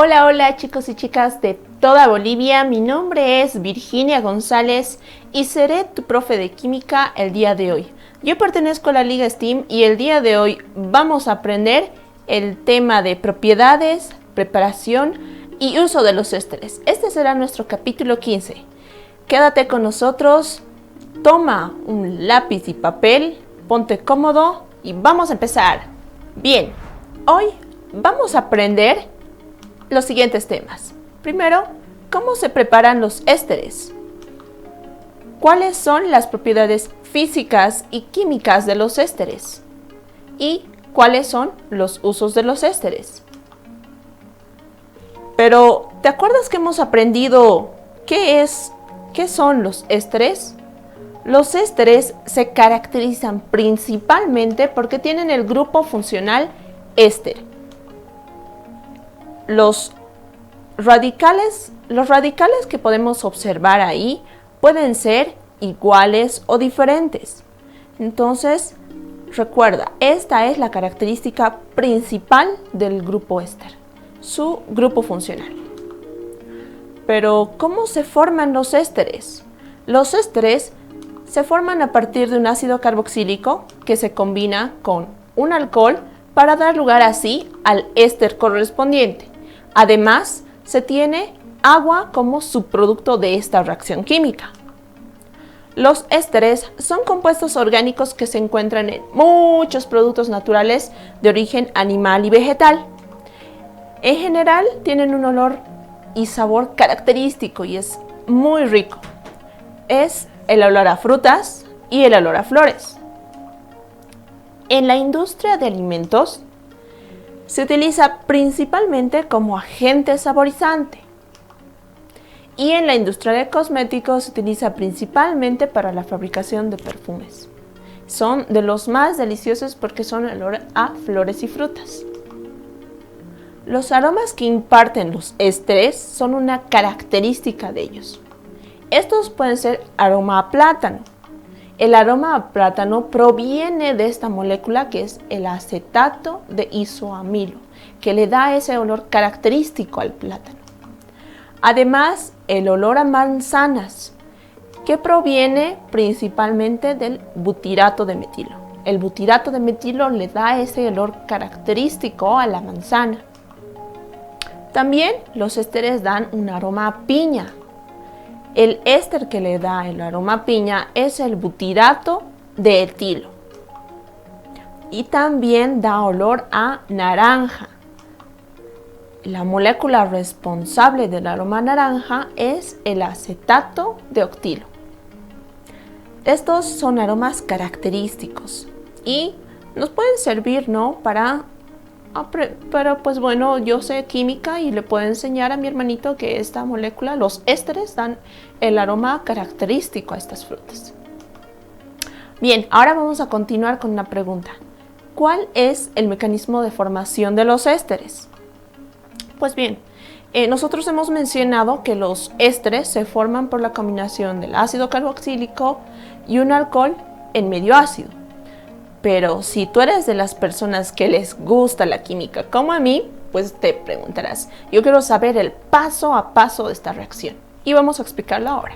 Hola, hola chicos y chicas de toda Bolivia, mi nombre es Virginia González y seré tu profe de química el día de hoy. Yo pertenezco a la Liga STEAM y el día de hoy vamos a aprender el tema de propiedades, preparación y uso de los ésteres. Este será nuestro capítulo 15. Quédate con nosotros, toma un lápiz y papel, ponte cómodo y vamos a empezar. Bien, hoy vamos a aprender los siguientes temas. Primero, ¿cómo se preparan los ésteres? ¿Cuáles son las propiedades físicas y químicas de los ésteres? ¿Y cuáles son los usos de los ésteres? Pero, ¿te acuerdas que hemos aprendido qué son los ésteres? Los ésteres se caracterizan principalmente porque tienen el grupo funcional éster. Los radicales que podemos observar ahí pueden ser iguales o diferentes. Entonces, recuerda, esta es la característica principal del grupo éster, su grupo funcional. Pero, ¿cómo se forman los ésteres? Los ésteres se forman a partir de un ácido carboxílico que se combina con un alcohol para dar lugar así al éster correspondiente. Además, se tiene agua como subproducto de esta reacción química. Los ésteres son compuestos orgánicos que se encuentran en muchos productos naturales de origen animal y vegetal. En general, tienen un olor y sabor característico y es muy rico. Es el olor a frutas y el olor a flores. En la industria de alimentos, se utiliza principalmente como agente saborizante. Y en la industria de cosméticos se utiliza principalmente para la fabricación de perfumes. Son de los más deliciosos porque son olor a flores y frutas. Los aromas que imparten los ésteres son una característica de ellos. Estos pueden ser aroma a plátano. El aroma a plátano proviene de esta molécula que es el acetato de isoamilo, que le da ese olor característico al plátano. Además, el olor a manzanas, que proviene principalmente del butirato de metilo. El butirato de metilo le da ese olor característico a la manzana. También los ésteres dan un aroma a piña. El éster que le da el aroma a piña es el butirato de etilo. Y también da olor a naranja. La molécula responsable del aroma a naranja es el acetato de octilo. Estos son aromas característicos y nos pueden servir, ¿no? Pero pues bueno, yo sé química y le puedo enseñar a mi hermanito que esta molécula, los ésteres, dan el aroma característico a estas frutas. Bien, ahora vamos a continuar con una pregunta. ¿Cuál es el mecanismo de formación de los ésteres? Pues bien, nosotros hemos mencionado que los ésteres se forman por la combinación del ácido carboxílico y un alcohol en medio ácido. Pero si tú eres de las personas que les gusta la química como a mí, pues te preguntarás, yo quiero saber el paso a paso de esta reacción y vamos a explicarlo ahora.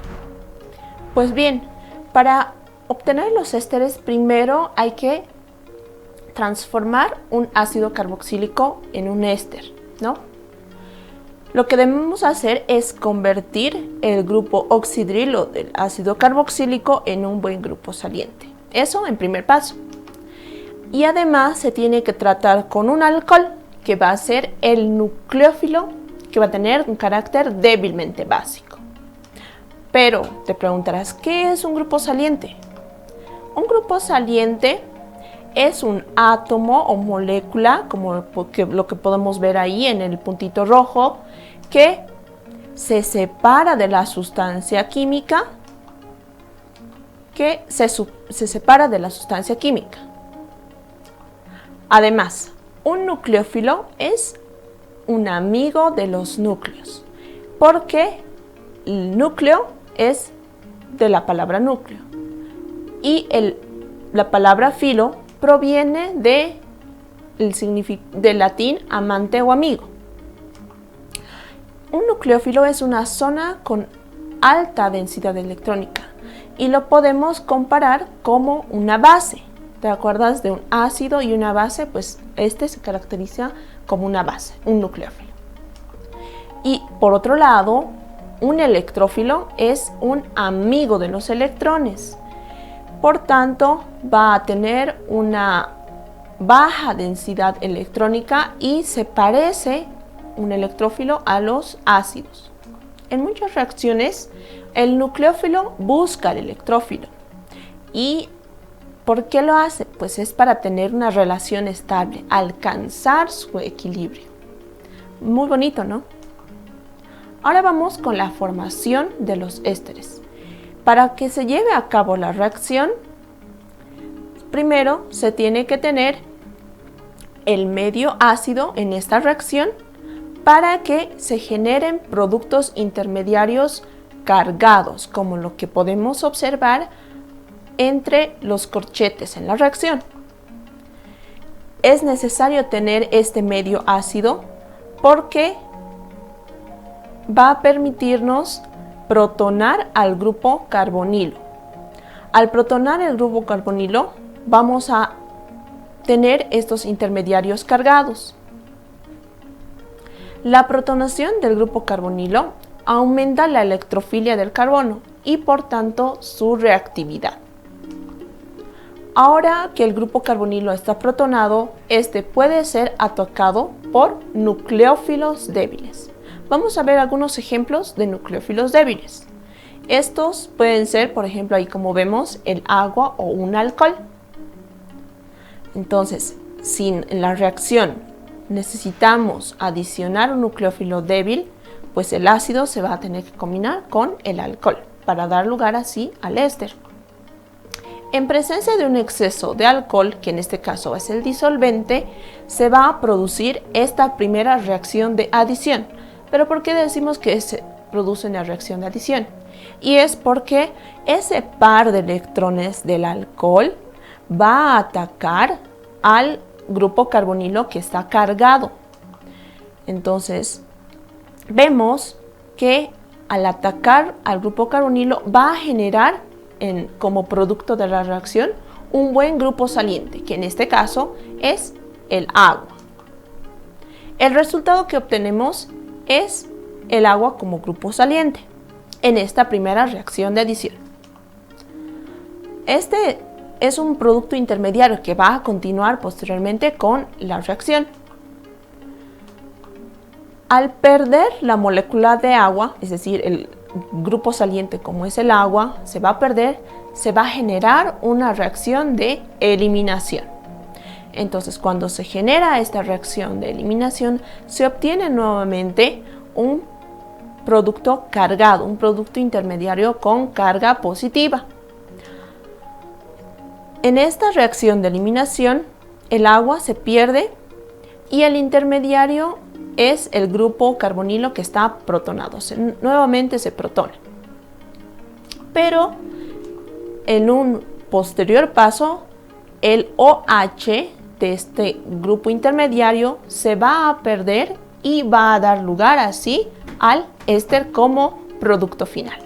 Pues bien, para obtener los ésteres primero hay que transformar un ácido carboxílico en un éster, ¿no? Lo que debemos hacer es convertir el grupo oxidrilo del ácido carboxílico en un buen grupo saliente. Eso en primer paso. Y además se tiene que tratar con un alcohol que va a ser el nucleófilo, que va a tener un carácter débilmente básico. Pero te preguntarás, ¿qué es un grupo saliente? Un grupo saliente es un átomo o molécula, como lo que podemos ver ahí en el puntito rojo, que se separa de la sustancia química, Además, un nucleófilo es un amigo de los núcleos, porque el núcleo es de la palabra núcleo y la palabra filo proviene del latín amante o amigo. Un nucleófilo es una zona con alta densidad electrónica y lo podemos comparar como una base. ¿Te acuerdas de un ácido y una base? Pues este se caracteriza como una base, un nucleófilo. Y por otro lado, un electrófilo es un amigo de los electrones. Por tanto, va a tener una baja densidad electrónica y se parece un electrófilo a los ácidos. En muchas reacciones, el nucleófilo busca al electrófilo. ¿Y por qué lo hace? Pues es para tener una relación estable, alcanzar su equilibrio. Muy bonito, ¿no? Ahora vamos con la formación de los ésteres. Para que se lleve a cabo la reacción, primero se tiene que tener el medio ácido en esta reacción para que se generen productos intermediarios cargados, como lo que podemos observar entre los corchetes en la reacción. Es necesario tener este medio ácido porque va a permitirnos protonar al grupo carbonilo. Al protonar el grupo carbonilo, vamos a tener estos intermediarios cargados. La protonación del grupo carbonilo aumenta la electrofilia del carbono y por tanto su reactividad. Ahora que el grupo carbonilo está protonado, este puede ser atacado por nucleófilos débiles. Vamos a ver algunos ejemplos de nucleófilos débiles. Estos pueden ser, por ejemplo, ahí como vemos, el agua o un alcohol. Entonces, si en la reacción necesitamos adicionar un nucleófilo débil, pues el ácido se va a tener que combinar con el alcohol para dar lugar así al éster. En presencia de un exceso de alcohol, que en este caso es el disolvente, se va a producir esta primera reacción de adición. ¿Pero por qué decimos que se produce una reacción de adición? Y es porque ese par de electrones del alcohol va a atacar al grupo carbonilo que está cargado. Entonces, vemos que al atacar al grupo carbonilo va a generar como producto de la reacción un buen grupo saliente, que en este caso es el agua. El resultado que obtenemos es el agua como grupo saliente en esta primera reacción de adición. Este es un producto intermediario que va a continuar posteriormente con la reacción. Al perder la molécula de agua, es decir, el grupo saliente como es el agua, se va a perder, se va a generar una reacción de eliminación. Entonces, cuando se genera esta reacción de eliminación, se obtiene nuevamente un producto cargado, un producto intermediario con carga positiva. En esta reacción de eliminación, el agua se pierde y el intermediario es el grupo carbonilo que está protonado. Nuevamente se protona. Pero en un posterior paso, el OH de este grupo intermediario se va a perder y va a dar lugar así al éster como producto final.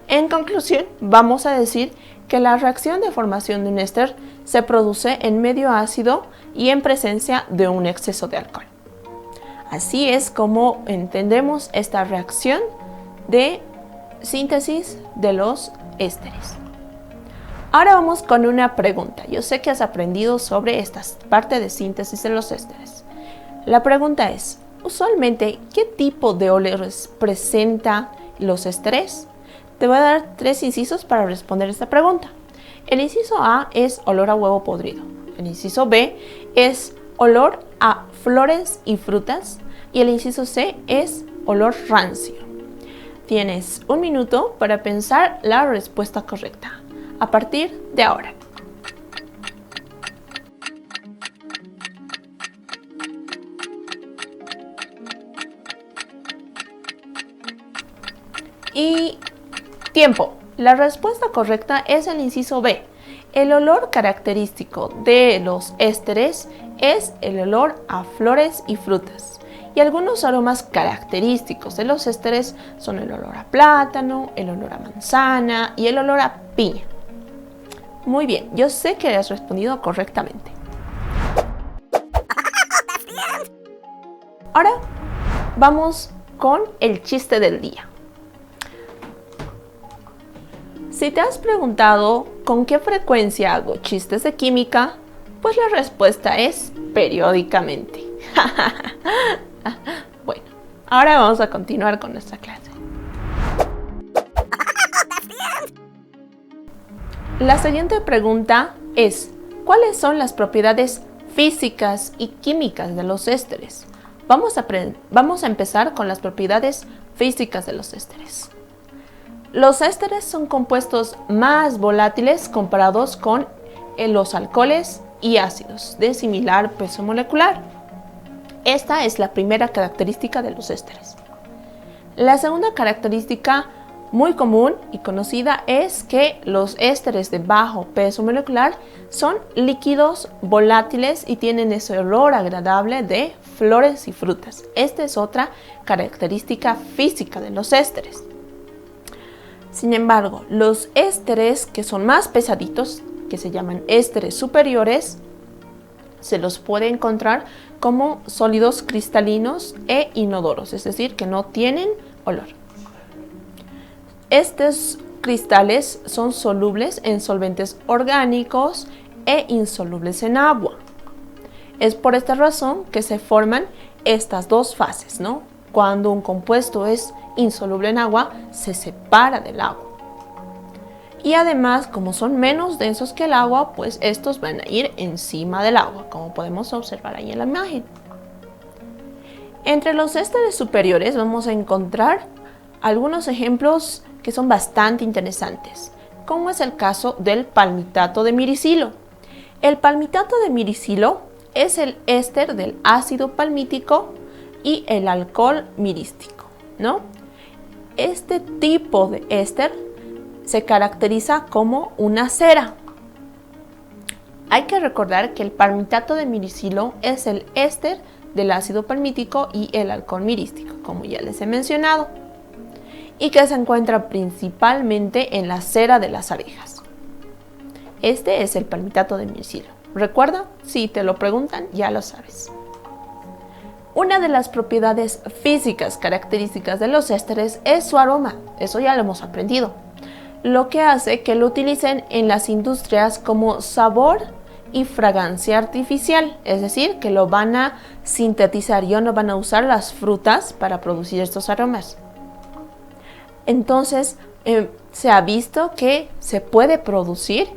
En conclusión, vamos a decir que la reacción de formación de un éster se produce en medio ácido y en presencia de un exceso de alcohol. Así es como entendemos esta reacción de síntesis de los ésteres. Ahora vamos con una pregunta. Yo sé que has aprendido sobre esta parte de síntesis de los ésteres. La pregunta es, usualmente, ¿qué tipo de olores presenta los ésteres? Te voy a dar 3 incisos para responder esta pregunta. El inciso A es olor a huevo podrido. El inciso B es olor a flores y frutas. Y el inciso C es olor rancio. Tienes 1 minuto para pensar la respuesta correcta. A partir de ahora. Y tiempo. La respuesta correcta es el inciso B. El olor característico de los ésteres es el olor a flores y frutas. Y algunos aromas característicos de los ésteres son el olor a plátano, el olor a manzana y el olor a piña. Muy bien, yo sé que has respondido correctamente. Ahora vamos con el chiste del día. Si te has preguntado con qué frecuencia hago chistes de química, pues la respuesta es periódicamente. Bueno, ahora vamos a continuar con nuestra clase. La siguiente pregunta es, ¿cuáles son las propiedades físicas y químicas de los ésteres? Vamos a empezar con las propiedades físicas de los ésteres. Los ésteres son compuestos más volátiles comparados con los alcoholes y ácidos de similar peso molecular. Esta es la primera característica de los ésteres. La segunda característica muy común y conocida es que los ésteres de bajo peso molecular son líquidos volátiles y tienen ese olor agradable de flores y frutas. Esta es otra característica física de los ésteres. Sin embargo, los ésteres que son más pesaditos, que se llaman ésteres superiores, se los puede encontrar como sólidos cristalinos e inodoros, es decir, que no tienen olor. Estos cristales son solubles en solventes orgánicos e insolubles en agua. Es por esta razón que se forman estas dos fases, ¿no? Cuando un compuesto es insoluble en agua, se separa del agua. Y además, como son menos densos que el agua, pues estos van a ir encima del agua, como podemos observar ahí en la imagen. Entre los ésteres superiores vamos a encontrar algunos ejemplos que son bastante interesantes, como es el caso del palmitato de miricilo. El palmitato de miricilo es el éster del ácido palmítico y el alcohol mirístico, ¿no? Este tipo de éster se caracteriza como una cera. Hay que recordar que el palmitato de miricilo es el éster del ácido palmítico y el alcohol mirístico, como ya les he mencionado, y que se encuentra principalmente en la cera de las abejas. Este es el palmitato de miricilo. ¿Recuerda? Si te lo preguntan, ya lo sabes. Una de las propiedades físicas características de los ésteres es su aroma. Eso ya lo hemos aprendido. Lo que hace que lo utilicen en las industrias como sabor y fragancia artificial. Es decir, que lo van a sintetizar, ya no van a usar las frutas para producir estos aromas. Entonces, se ha visto que se puede producir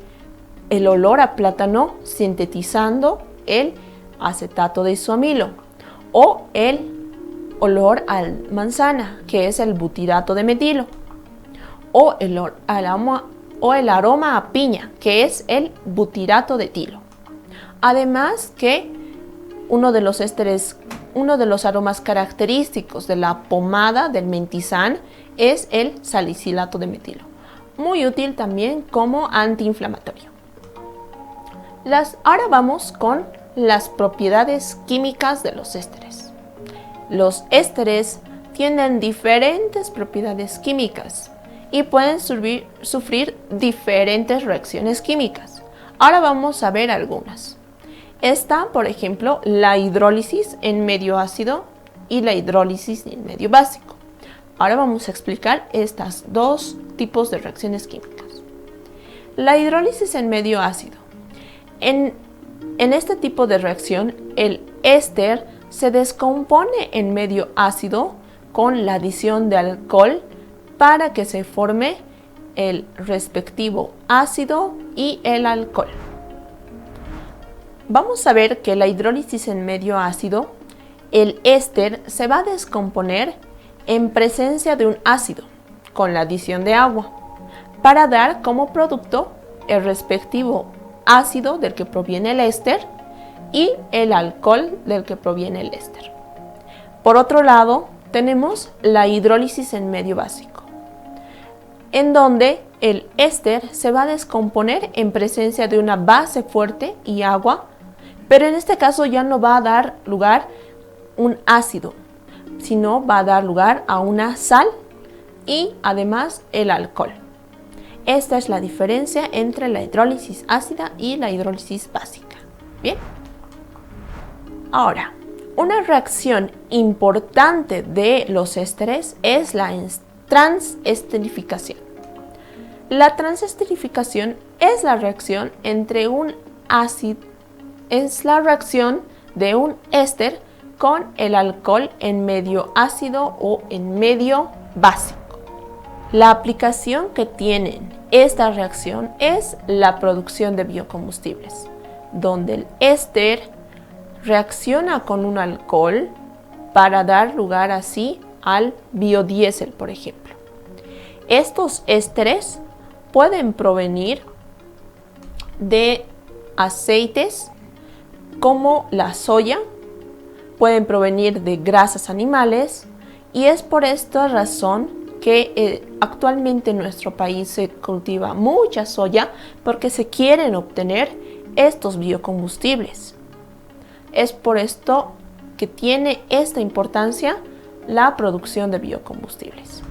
el olor a plátano sintetizando el acetato de isoamilo o el olor a manzana, que es el butirato de metilo, o el aroma a piña, que es el butirato de etilo. Además que uno de los aromas característicos de la pomada del mentizán es el salicilato de metilo, muy útil también como antiinflamatorio. Ahora vamos con las propiedades químicas de los ésteres. Los ésteres tienen diferentes propiedades químicas y pueden sufrir diferentes reacciones químicas. Ahora vamos a ver algunas. Está, por ejemplo, la hidrólisis en medio ácido y la hidrólisis en medio básico. Ahora vamos a explicar estos dos tipos de reacciones químicas. La hidrólisis en medio ácido. En este tipo de reacción, el éster se descompone en medio ácido con la adición de alcohol para que se forme el respectivo ácido y el alcohol. Vamos a ver que la hidrólisis en medio ácido, el éster se va a descomponer en presencia de un ácido con la adición de agua para dar como producto el respectivo ácido del que proviene el éster y el alcohol del que proviene el éster. Por otro lado, tenemos la hidrólisis en medio básico, en donde el éster se va a descomponer en presencia de una base fuerte y agua, pero en este caso ya no va a dar lugar un ácido, sino va a dar lugar a una sal y además el alcohol. Esta es la diferencia entre la hidrólisis ácida y la hidrólisis básica. Bien. Ahora, una reacción importante de los ésteres es la transesterificación. La transesterificación es la reacción entre un ácido, es la reacción de un éster con el alcohol en medio ácido o en medio básico. La aplicación que tienen esta reacción es la producción de biocombustibles, donde el éster reacciona con un alcohol para dar lugar así al biodiesel, por ejemplo. Estos ésteres pueden provenir de aceites como la soya, pueden provenir de grasas animales y es por esta razón que actualmente en nuestro país se cultiva mucha soya porque se quieren obtener estos biocombustibles. Es por esto que tiene esta importancia la producción de biocombustibles.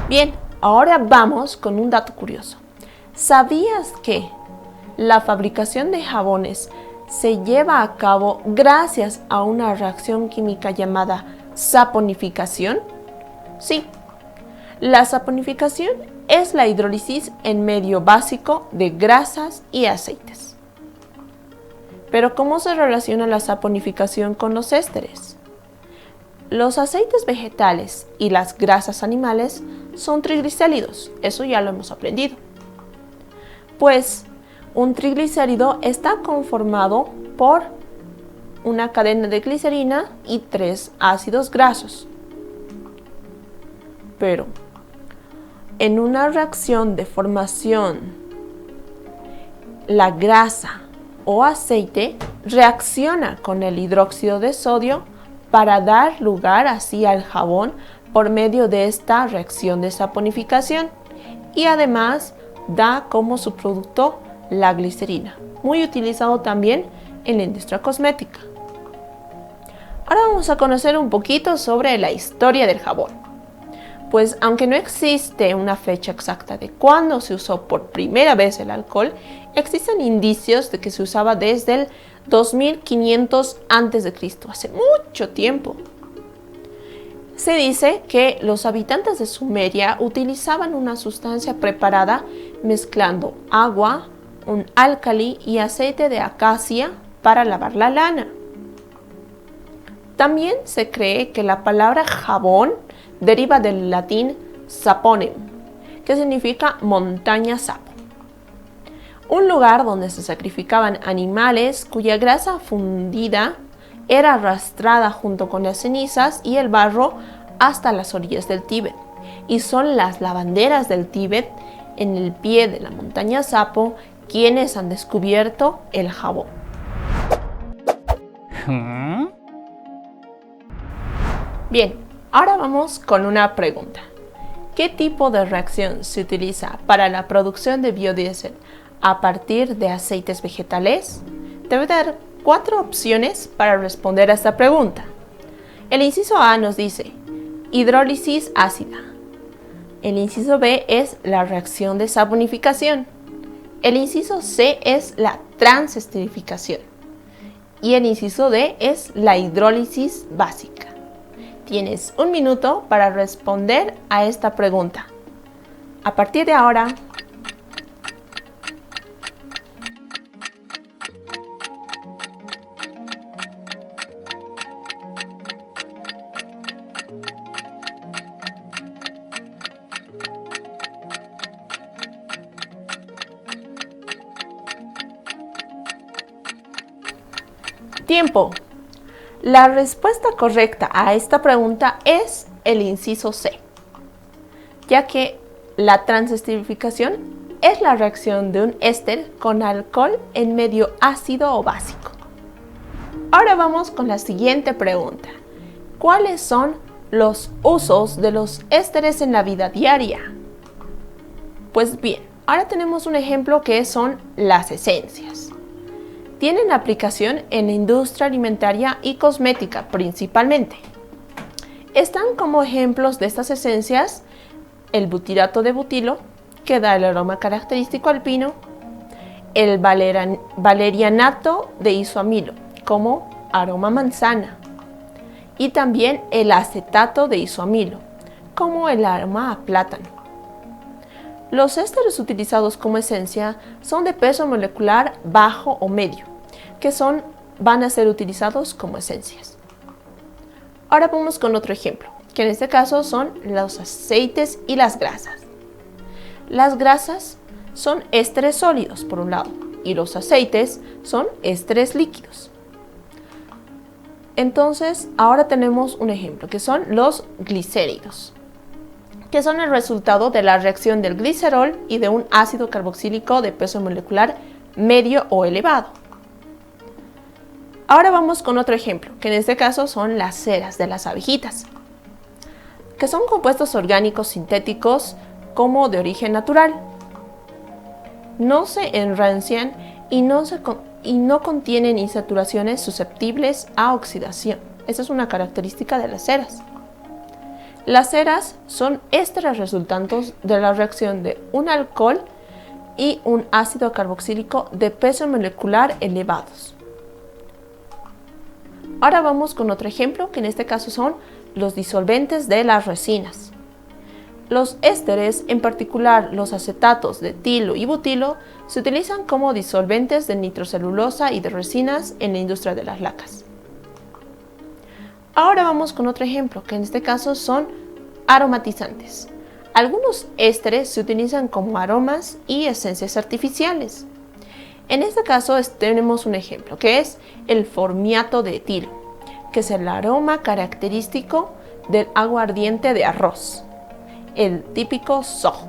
Bien, ahora vamos con un dato curioso. ¿Sabías que la fabricación de jabones se lleva a cabo gracias a una reacción química llamada saponificación? Sí, la saponificación es la hidrólisis en medio básico de grasas y aceites. Pero ¿cómo se relaciona la saponificación con los ésteres? Los aceites vegetales y las grasas animales son triglicéridos, eso ya lo hemos aprendido. Pues un triglicérido está conformado por una cadena de glicerina y 3 ácidos grasos. Pero en una reacción de formación, la grasa o aceite reacciona con el hidróxido de sodio para dar lugar así al jabón por medio de esta reacción de saponificación y además da como subproducto la glicerina, muy utilizado también en la industria cosmética. Ahora vamos a conocer un poquito sobre la historia del jabón. Pues aunque no existe una fecha exacta de cuándo se usó por primera vez el alcohol, existen indicios de que se usaba desde el 2500 a.C., hace mucho tiempo. Se dice que los habitantes de Sumeria utilizaban una sustancia preparada mezclando agua, un álcali y aceite de acacia para lavar la lana. También se cree que la palabra jabón deriva del latín saponem, que significa montaña sapo. Un lugar donde se sacrificaban animales cuya grasa fundida era arrastrada junto con las cenizas y el barro hasta las orillas del Tíbet. Y son las lavanderas del Tíbet, en el pie de la montaña Sapo, quienes han descubierto el jabón. Bien, ahora vamos con una pregunta. ¿Qué tipo de reacción se utiliza para la producción de biodiesel a partir de aceites vegetales? Te voy a dar 4 opciones para responder a esta pregunta. El inciso A nos dice hidrólisis ácida. El inciso B es la reacción de saponificación. El inciso C es la transesterificación. Y el inciso D es la hidrólisis básica. Tienes 1 minuto para responder a esta pregunta. A partir de ahora, tiempo. La respuesta correcta a esta pregunta es el inciso C, ya que la transesterificación es la reacción de un éster con alcohol en medio ácido o básico. Ahora vamos con la siguiente pregunta. ¿Cuáles son los usos de los ésteres en la vida diaria? Pues bien, ahora tenemos un ejemplo que son las esencias. Tienen aplicación en la industria alimentaria y cosmética principalmente. Están como ejemplos de estas esencias el butirato de butilo, que da el aroma característico al pino, el valerianato de isoamilo, como aroma manzana, y también el acetato de isoamilo, como el aroma a plátano. Los ésteres utilizados como esencia son de peso molecular bajo o medio, que van a ser utilizados como esencias. Ahora vamos con otro ejemplo, que en este caso son los aceites y las grasas. Las grasas son ésteres sólidos por un lado y los aceites son ésteres líquidos. Entonces, ahora tenemos un ejemplo, que son los glicéridos, que son el resultado de la reacción del glicerol y de un ácido carboxílico de peso molecular medio o elevado. Ahora vamos con otro ejemplo, que en este caso son las ceras de las abejitas, que son compuestos orgánicos sintéticos como de origen natural. No se enrancian y no contienen insaturaciones susceptibles a oxidación. Esa es una característica de las ceras. Las ceras son ésteres resultantes de la reacción de un alcohol y un ácido carboxílico de peso molecular elevados. Ahora vamos con otro ejemplo, que en este caso son los disolventes de las resinas. Los ésteres, en particular los acetatos de etilo y butilo, se utilizan como disolventes de nitrocelulosa y de resinas en la industria de las lacas. Ahora vamos con otro ejemplo, que en este caso son aromatizantes. Algunos ésteres se utilizan como aromas y esencias artificiales. En este caso tenemos un ejemplo, que es el formiato de etilo, que es el aroma característico del aguardiente de arroz, el típico sojo.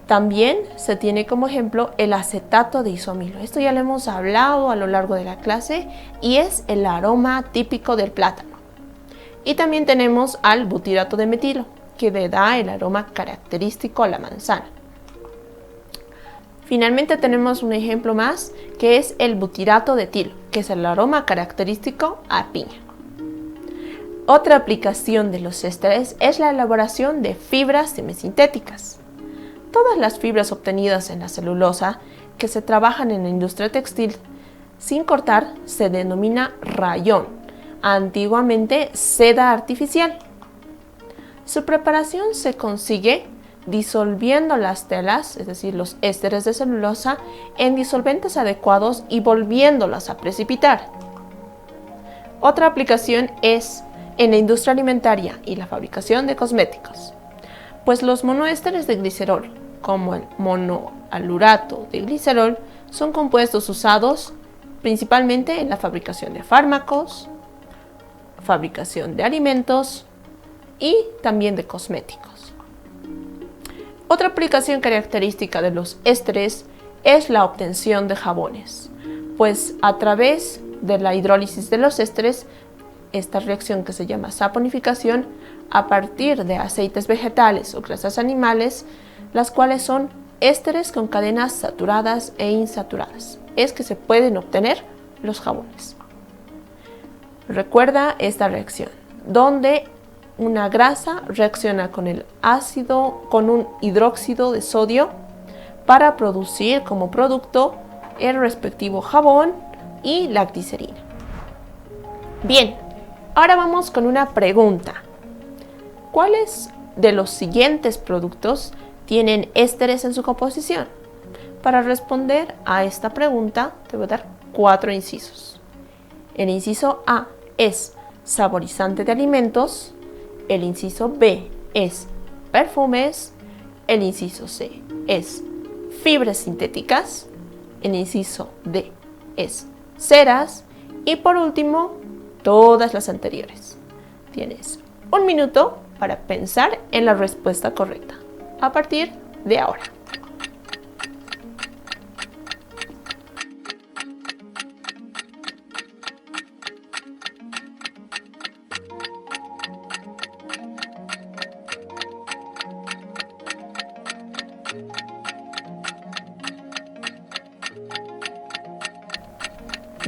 También se tiene como ejemplo el acetato de isoamilo. Esto ya lo hemos hablado a lo largo de la clase y es el aroma típico del plátano. Y también tenemos al butirato de metilo, que le da el aroma característico a la manzana. Finalmente tenemos un ejemplo más, que es el butirato de etilo, que es el aroma característico a piña. Otra aplicación de los ésteres es la elaboración de fibras semisintéticas. Todas las fibras obtenidas en la celulosa que se trabajan en la industria textil sin cortar se denomina rayón, antiguamente seda artificial. Su preparación se consigue disolviendo las telas, es decir, los ésteres de celulosa, en disolventes adecuados y volviéndolas a precipitar. Otra aplicación es en la industria alimentaria y la fabricación de cosméticos, pues los monoésteres de glicerol, como el monoalurato de glicerol, son compuestos usados principalmente en la fabricación de fármacos, fabricación de alimentos y también de cosméticos. Otra aplicación característica de los ésteres es la obtención de jabones, pues a través de la hidrólisis de los ésteres, esta reacción que se llama saponificación, a partir de aceites vegetales o grasas animales, las cuales son ésteres con cadenas saturadas e insaturadas, es que se pueden obtener los jabones. Recuerda esta reacción, donde una grasa reacciona con el ácido, con un hidróxido de sodio para producir como producto el respectivo jabón y la glicerina. Bien, ahora vamos con una pregunta. ¿Cuáles de los siguientes productos tienen ésteres en su composición? Para responder a esta pregunta te voy a dar 4 incisos. El inciso A es saborizante de alimentos, el inciso B es perfumes, el inciso C es fibras sintéticas, el inciso D es ceras y por último todas las anteriores. Tienes 1 minuto para pensar en la respuesta correcta a partir de ahora.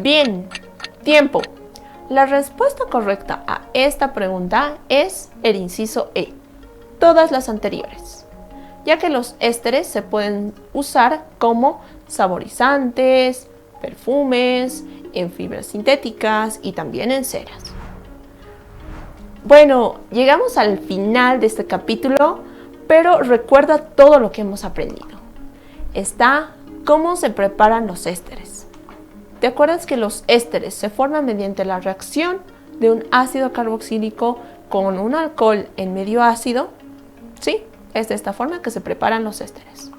Bien, tiempo. La respuesta correcta a esta pregunta es el inciso E, todas las anteriores, ya que los ésteres se pueden usar como saborizantes, perfumes, en fibras sintéticas y también en ceras. Bueno, llegamos al final de este capítulo, pero recuerda todo lo que hemos aprendido. Está cómo se preparan los ésteres. ¿Te acuerdas que los ésteres se forman mediante la reacción de un ácido carboxílico con un alcohol en medio ácido? Sí, es de esta forma que se preparan los ésteres.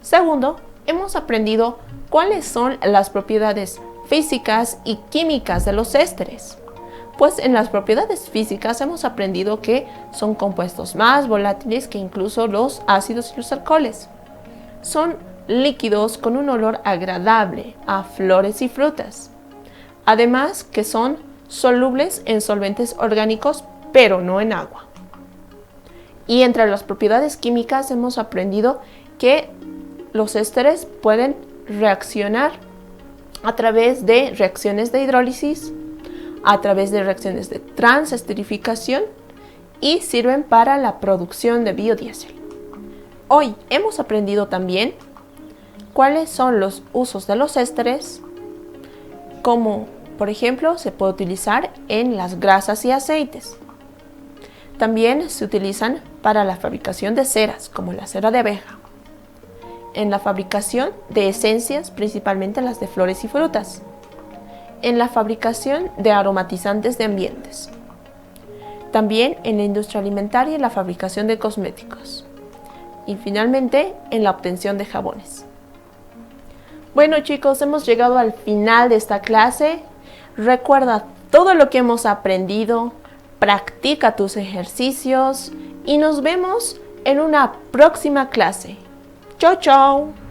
Segundo, hemos aprendido cuáles son las propiedades físicas y químicas de los ésteres. Pues en las propiedades físicas hemos aprendido que son compuestos más volátiles que incluso los ácidos y los alcoholes. Son líquidos con un olor agradable a flores y frutas. Además que son solubles en solventes orgánicos, pero no en agua. Y entre las propiedades químicas hemos aprendido que los ésteres pueden reaccionar a través de reacciones de hidrólisis, a través de reacciones de transesterificación y sirven para la producción de biodiesel. Hoy hemos aprendido también cuáles son los usos de los ésteres, como por ejemplo se puede utilizar en las grasas y aceites. También se utilizan para la fabricación de ceras, como la cera de abeja, en la fabricación de esencias, principalmente las de flores y frutas, en la fabricación de aromatizantes de ambientes, también en la industria alimentaria y la fabricación de cosméticos, y finalmente en la obtención de jabones. Bueno chicos, hemos llegado al final de esta clase. Recuerda todo lo que hemos aprendido, practica tus ejercicios y nos vemos en una próxima clase. Chao, chao.